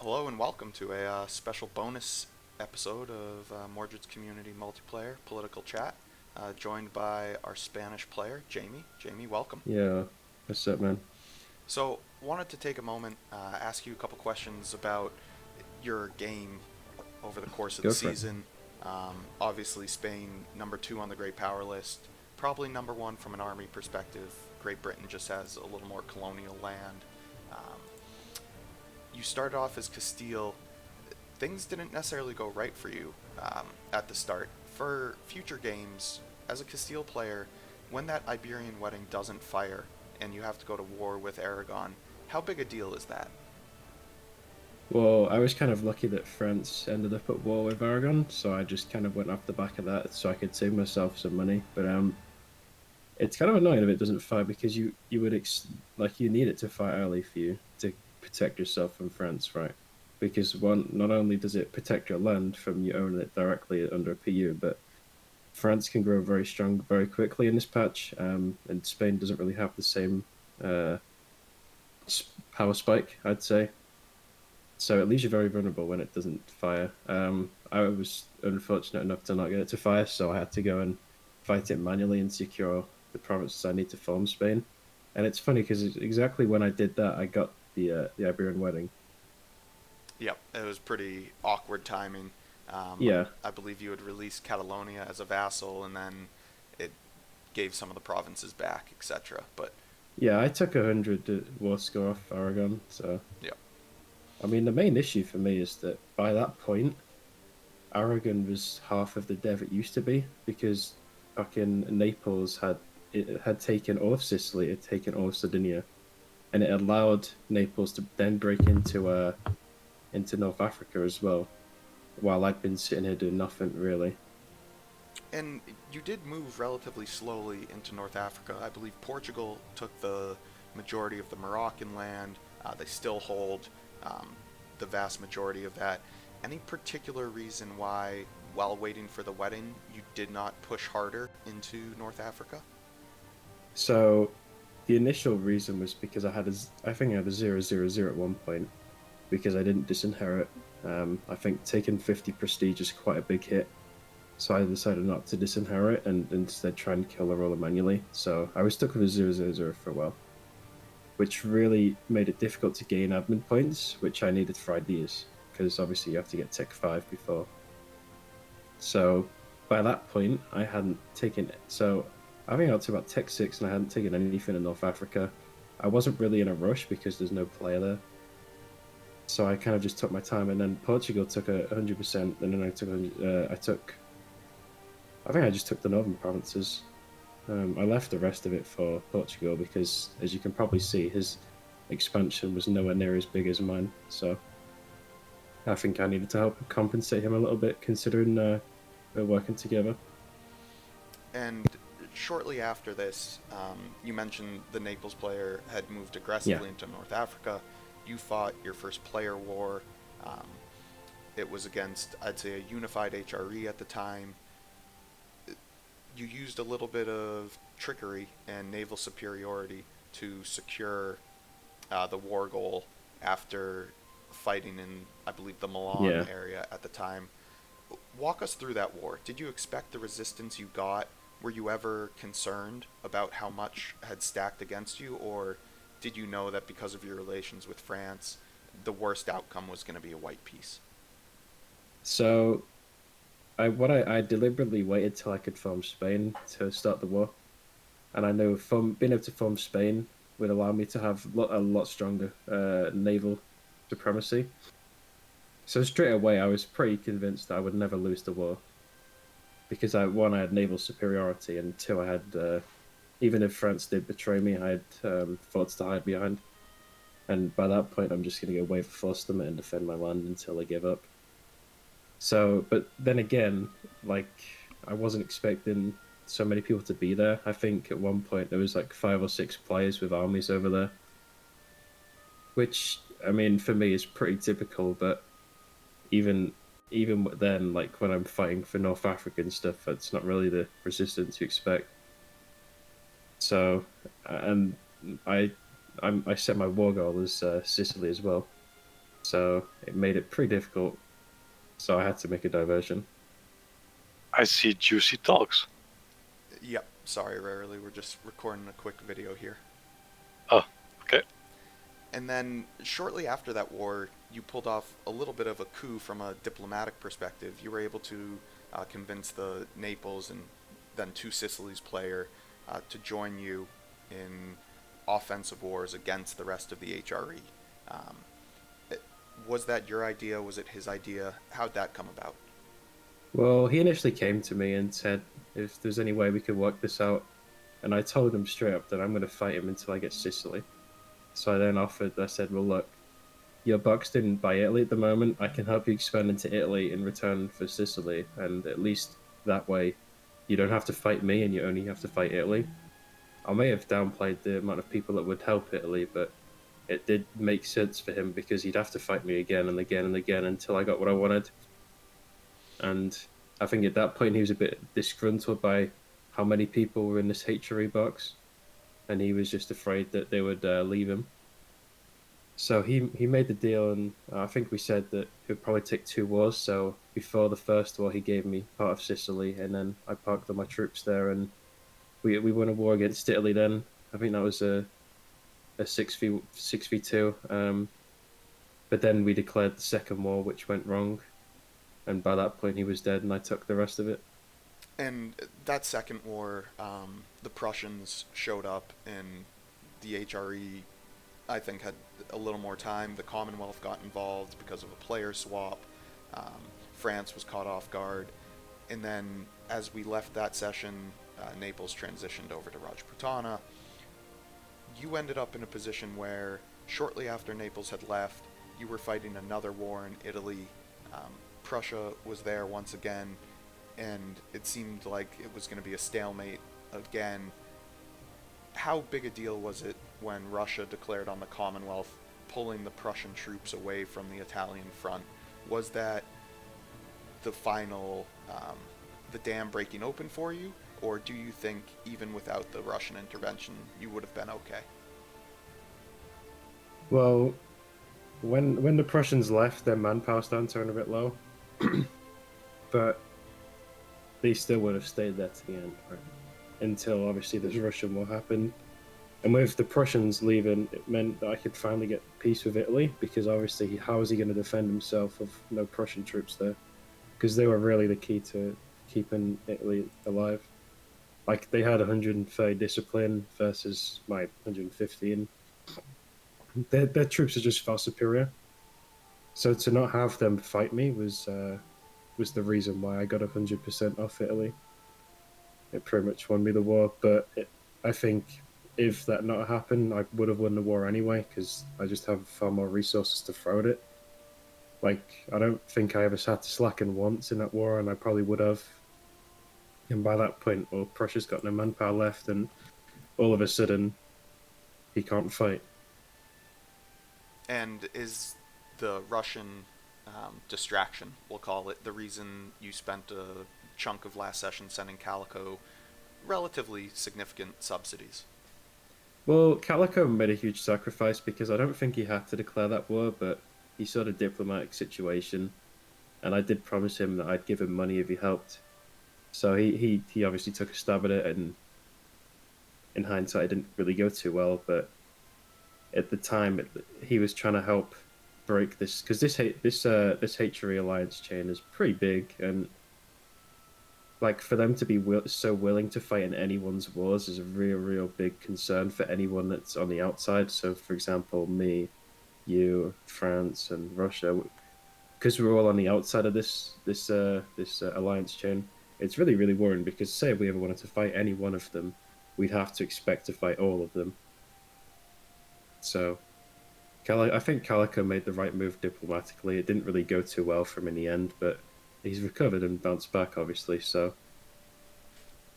Hello and welcome to a special bonus episode of Mordred's Community Multiplayer Political Chat, joined by our Spanish player, Jamie. Jamie, welcome. Yeah, what's up, man? So, wanted to take a moment, ask you a couple questions about your game over the course of the Go for it. season. Obviously, Spain, number two on the Great Power list, probably number one from an army perspective. Great Britain just has a little more colonial land. Um, you started off as Castile. Things didn't necessarily go right for you at the start. For future games, as a Castile player, when that Iberian wedding doesn't fire and you have to go to war with Aragon, how big a deal is that? Well, I was kind of lucky that France ended up at war with Aragon, so I just kind of went off the back of that so I could save myself some money. But it's kind of annoying if it doesn't fire because you would like you need it to fire early for you to protect yourself from France, right? Because one, not only does it protect your land from you owning it directly under a PU, but France can grow very strong very quickly in this patch, and Spain doesn't really have the same uh, power spike, I'd say. So it leaves you very vulnerable when it doesn't fire. I was unfortunate enough to not get it to fire, so I had to go and fight it manually and secure the provinces I need to form Spain. And it's funny because exactly when I did that, I got the Iberian wedding. Yep, it was pretty awkward timing. Yeah, I believe you had released Catalonia as a vassal, and then it gave some of the provinces back, etc. But yeah, I took 100 war score off Aragon. So yep, I mean, the main issue for me is that by that point, Aragon was half of the dev it used to be because fucking Naples had taken all of Sicily, it had taken all of Sardinia, and it allowed Naples to then break into North Africa as well. While I'd been sitting here doing nothing really. and you did move relatively slowly into North Africa. I believe Portugal took the majority of the Moroccan land. They still hold the vast majority of that. Any particular reason why, while waiting for the wedding, you did not push harder into North Africa? So the initial reason was because I think I had a 000 at one point because I didn't disinherit. I think taking 50 prestige is quite a big hit. So I decided not to disinherit and instead try and kill the roller manually. So I was stuck with a 000 for a while, which really made it difficult to gain admin points, which I needed for ideas, because obviously you have to get Tech 5 before. So by that point, I hadn't taken it. So I think I got to about Tech 6 and I hadn't taken anything in North Africa. I wasn't really in a rush because there's no player there. So I kind of just took my time, and then Portugal took 100%, and then I think I just took the northern provinces. I left the rest of it for Portugal because, as you can probably see, his expansion was nowhere near as big as mine. So I think I needed to help compensate him a little bit, considering we're working together. And shortly after this, you mentioned the Naples player had moved Yeah, aggressively into North Africa. You fought your first player war. Um, it was against, I'd say, a unified HRE at the time. You used a little bit of trickery and naval superiority to secure the war goal after fighting in, I believe, the Milan yeah. area at the time. Walk us through that war. Did you expect the resistance you got? Were you ever concerned about how much had stacked against you, or did you know that because of your relations with France, the worst outcome was going to be a white peace? So I deliberately waited till I could form Spain to start the war, and I know being able to form Spain would allow me to have a lot stronger naval supremacy. So straight away, I was pretty convinced that I would never lose the war because I had naval superiority, and two, I had even if France did betray me, I had forts to hide behind. And by that point, I'm just going to go wave a force them and defend my land until they give up. So, but then again, like I wasn't expecting so many people to be there. I think at one point there was like 5 or 6 players with armies over there, which I mean for me is pretty typical. But even even then, like when I'm fighting for North African stuff, that's not really the resistance you expect. So, and I I set my war goal as Sicily as well. so it made it pretty difficult. So I had to make a diversion. I see juicy talks. Yep, sorry, rarely. We're just recording a quick video here. Oh, okay. And then shortly after that war, you pulled off a little bit of a coup from a diplomatic perspective. You were able to convince the Naples and then two Sicilies player to join you in offensive wars against the rest of the HRE. Um, was that your idea? Was it his idea? How'd that come about? Well, he initially came to me and said if there's any way we could work this out, and I told him straight up that I'm going to fight him until I get Sicily. So I then offered. I said, "Well, look, your Bucks didn't buy Italy at the moment. I can help you expand into Italy in return for Sicily, and at least that way, you don't have to fight me, and you only have to fight Italy." I may have downplayed the amount of people that would help Italy, but it did make sense for him because he'd have to fight me again and again and again until I got what I wanted. And I think at that point he was a bit disgruntled by how many people were in this HRE box, and he was just afraid that they would leave him. So he made the deal, and I think we said that it would probably take two wars. So before the first war, he gave me part of Sicily, and then I parked all my troops there, and we won a war against Italy. Then I think that was a 6v2. But then we declared the second war, which went wrong, and by that point he was dead, and I took the rest of it. And that second war, the Prussians showed up, and the HRE, I think, had a little more time. The Commonwealth got involved because of a player swap. France was caught off guard. And then, as we left that session, Naples transitioned over to Rajputana. You ended up in a position where, shortly after Naples had left, you were fighting another war in Italy. Prussia was there once again, and it seemed like it was going to be a stalemate again. How big a deal was it when Russia declared on the Commonwealth, pulling the Prussian troops away from the Italian front? Was that the final, the dam breaking open for you, or do you think even without the Russian intervention, you would have been okay? Well, when the Prussians left, their manpower started turning a bit low, but they still would have stayed there to the end, right? Until obviously this Russian war happened. And with the Prussians leaving, it meant that I could finally get peace with Italy because obviously, how is he going to defend himself with no Prussian troops there? Because they were really the key to keeping Italy alive. Like they had 130 discipline versus my 150, and their troops are just far superior. So to not have them fight me was the reason why I got 100% off Italy. It pretty much won me the war, but I think if that not happened, I would have won the war anyway because I just have far more resources to throw at it. Like I don't think I ever had to slacken once in that war, and I probably would have. And by that point, well, Prussia's got no manpower left, and all of a sudden, he can't fight. And is the Russian distraction, we'll call it, the reason you spent a chunk of last session sending Calico relatively significant subsidies? Well, Calico made a huge sacrifice because I don't think he had to declare that war, but he saw the diplomatic situation, and I did promise him that I'd give him money if he helped. So he obviously took a stab at it, and in hindsight, it didn't really go too well. But at the time, he was trying to help break this because this hatred alliance chain is pretty big, and like for them to be so willing to fight in anyone's wars is a real big concern for anyone that's on the outside. So, for example, me, you, France, and Russia, because we're all on the outside of this alliance chain. It's really worrying because say if we ever wanted to fight any one of them, we'd have to expect to fight all of them. So I think Calico made the right move diplomatically. It didn't really go too well for him in the end, but he's recovered and bounced back, obviously. So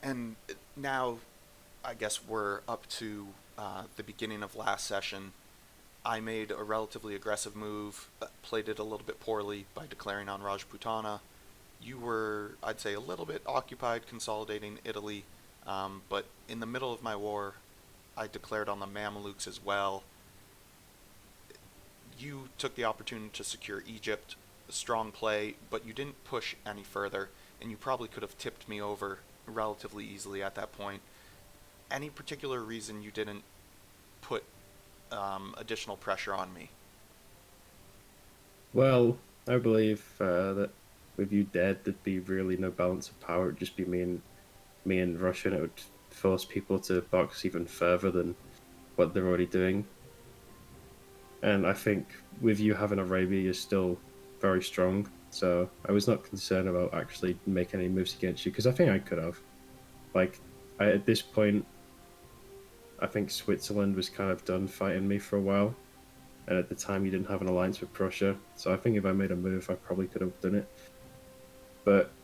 And now, I guess we're up to the beginning of last session. I made a relatively aggressive move, played it a little bit poorly by declaring on Rajputana. You were, I'd say, a little bit occupied consolidating Italy, but in the middle of my war, I declared on the Mamelukes as well. you took the opportunity to secure Egypt, strong play, but you didn't push any further, and you probably could have tipped me over relatively easily at that point. Any particular reason you didn't put additional pressure on me? Well, I believe that with you dead, there'd be really no balance of power. It'd just be me and Russia, and it would force people to box even further than what they're already doing. And I think with you having Arabia, you're still very strong. So I was not concerned about actually making any moves against you because I think I could have. Like, at this point, I think Switzerland was kind of done fighting me for a while. And at the time, you didn't have an alliance with Prussia. So I think if I made a move, I probably could have done it. But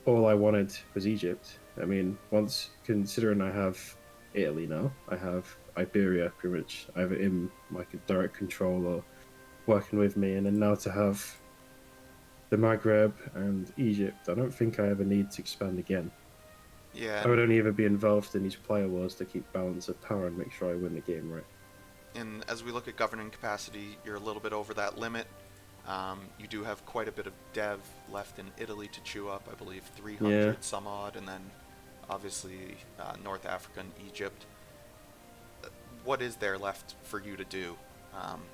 all I wanted was Egypt. I mean, once considering I have Italy now, I have Iberia pretty much either in like a direct control or working with me, and then now to have the Maghreb and Egypt, I don't think I ever need to expand again. Yeah, I would only ever be involved in these player wars to keep balance of power and make sure I win the game right. and as we look at governing capacity, you're a little bit over that limit. You do have quite a bit of dev left in Italy to chew up, I believe 300 Yeah. some odd, and then obviously North Africa and Egypt. What is there left for you to do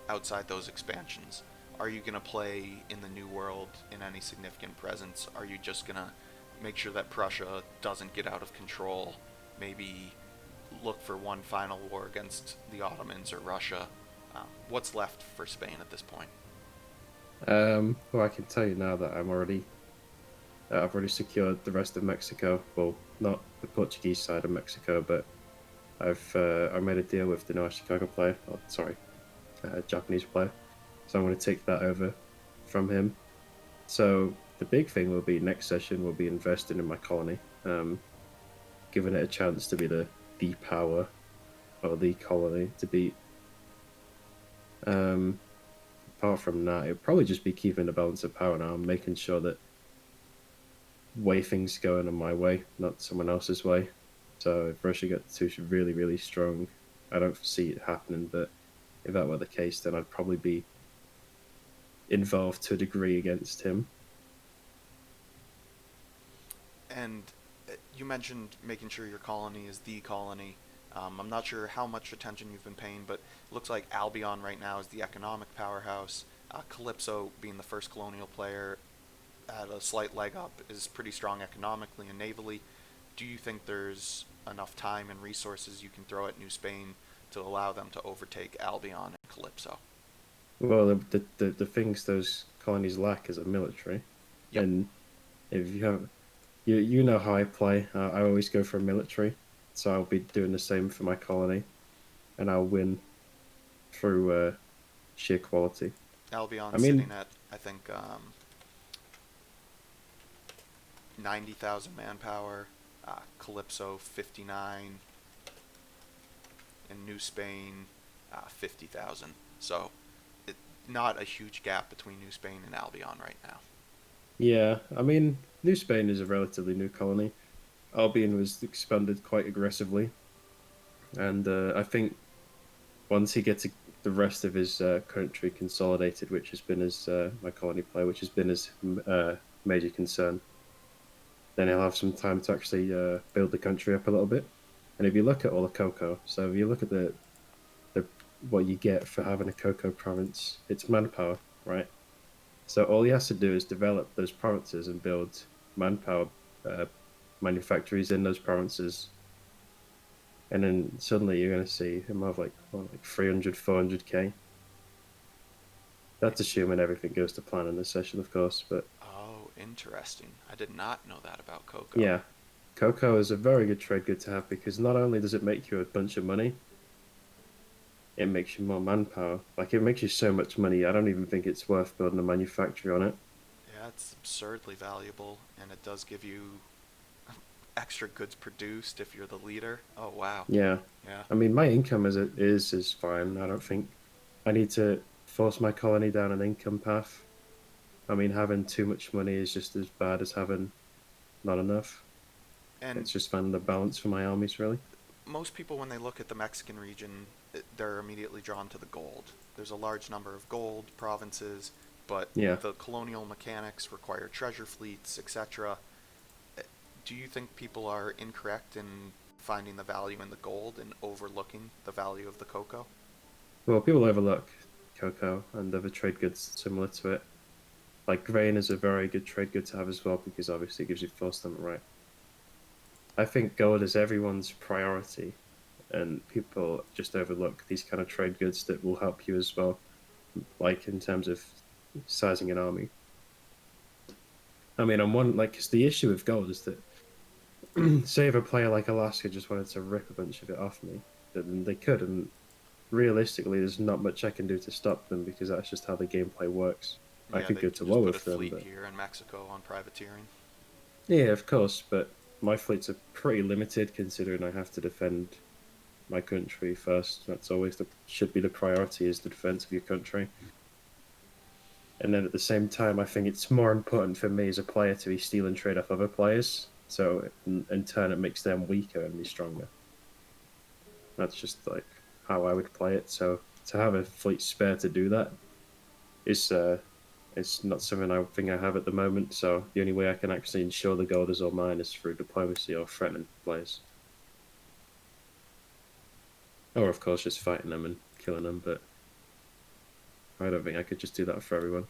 outside those expansions? Are you going to play in the New World in any significant presence? Are you just going to make sure that Prussia doesn't get out of control? Maybe look for one final war against the Ottomans or Russia? What's left for Spain at this point? Well, I can tell you now that I've already secured the rest of Mexico. Well, not the Portuguese side of Mexico, but I made a deal with the North Chicago player. Oh, sorry, Japanese player. So I'm going to take that over from him. So the big thing will be next session will be investing in my colony, giving it a chance to be the power or the colony to beat. Um, Apart from that, it'll probably just be keeping the balance of power now, making sure that way things going on my way, not someone else's way. So if Russia gets too really, really strong, I don't see it happening. But if that were the case, then I'd probably be involved to a degree against him. And you mentioned making sure your colony is the colony. I'm not sure how much attention you've been paying, but it looks like Albion right now is the economic powerhouse. Calypso, being the first colonial player, at a slight leg up, is pretty strong economically and navally. Do you think there's enough time and resources you can throw at New Spain to allow them to overtake Albion and Calypso? Well, the things those colonies lack is a military, Yep. and if you have you know how I play. I always go for a military, so I'll be doing the same for my colony, and I'll win through sheer quality. Albion I mean, sitting at, I think, 90,000 manpower, Calypso 59, and New Spain 50,000. So, not a huge gap between New Spain and Albion right now. yeah, I mean, New Spain is a relatively new colony. Albion was expanded quite aggressively, and I think once he gets the rest of his country consolidated, which has been his my colony play, which has been his major concern, then he'll have some time to actually build the country up a little bit. And if you look at all the cocoa, so if you look at the what you get for having a cocoa province, it's manpower, right? So all he has to do is develop those provinces and build manpower uh, manufactories in those provinces, and then suddenly you're going to see him have like what, like 300, 400k. That's assuming everything goes to plan in this session, of course. But Oh, interesting. I did not know that about Coco. yeah, cocoa is a very good trade good to have because not only does it make you a bunch of money, it makes you more manpower. Like it makes you so much money. I don't even think it's worth building a manufactory on it. Yeah, it's absurdly valuable, and it does give you extra goods produced if you're the leader. Oh, wow. Yeah, Yeah. I mean my income as it is fine. I don't think I need to force my colony down an income path. I mean having too much money is just as bad as having not enough. And It's just finding the balance for my armies really. most people, when they look at the Mexican region, they're immediately drawn to the gold. there's a large number of gold provinces, but Yeah. the colonial mechanics require treasure fleets, etc. Do you think people are incorrect in finding the value in the gold and overlooking the value of the cocoa? Well, people overlook cocoa and other trade goods similar to it. Like grain is a very good trade good to have as well because obviously it gives you full stomach, right? I think gold is everyone's priority, and people just overlook these kind of trade goods that will help you as well, like in terms of sizing an army. I mean, on one, like, 'cause the issue with gold is that, say, if a player like Alaska just wanted to rip a bunch of it off me, then they could, and realistically, there's not much I can do to stop them because that's just how the gameplay works. I Yeah, could they go to can just war put a with them, fleet but here in Mexico on privateering. yeah, of course, but my fleets are pretty limited considering I have to defend my country first. That's always the should be the priority is the defense of your country. And then at the same time, I think it's more important for me as a player to be stealing trade off other players. So in turn, it makes them weaker and me stronger. That's just like how I would play it. So to have a fleet spare to do that is it's not something I think I have at the moment. So the only way I can actually ensure the gold is all mine is through diplomacy or threatening players, or of course just fighting them and killing them. But I don't think I could just do that for everyone.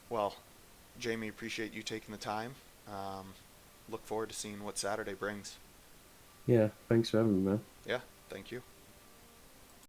Well, Jamie, appreciate you taking the time. Um, look forward to seeing what Saturday brings. Yeah, thanks for having me, man. Yeah, thank you.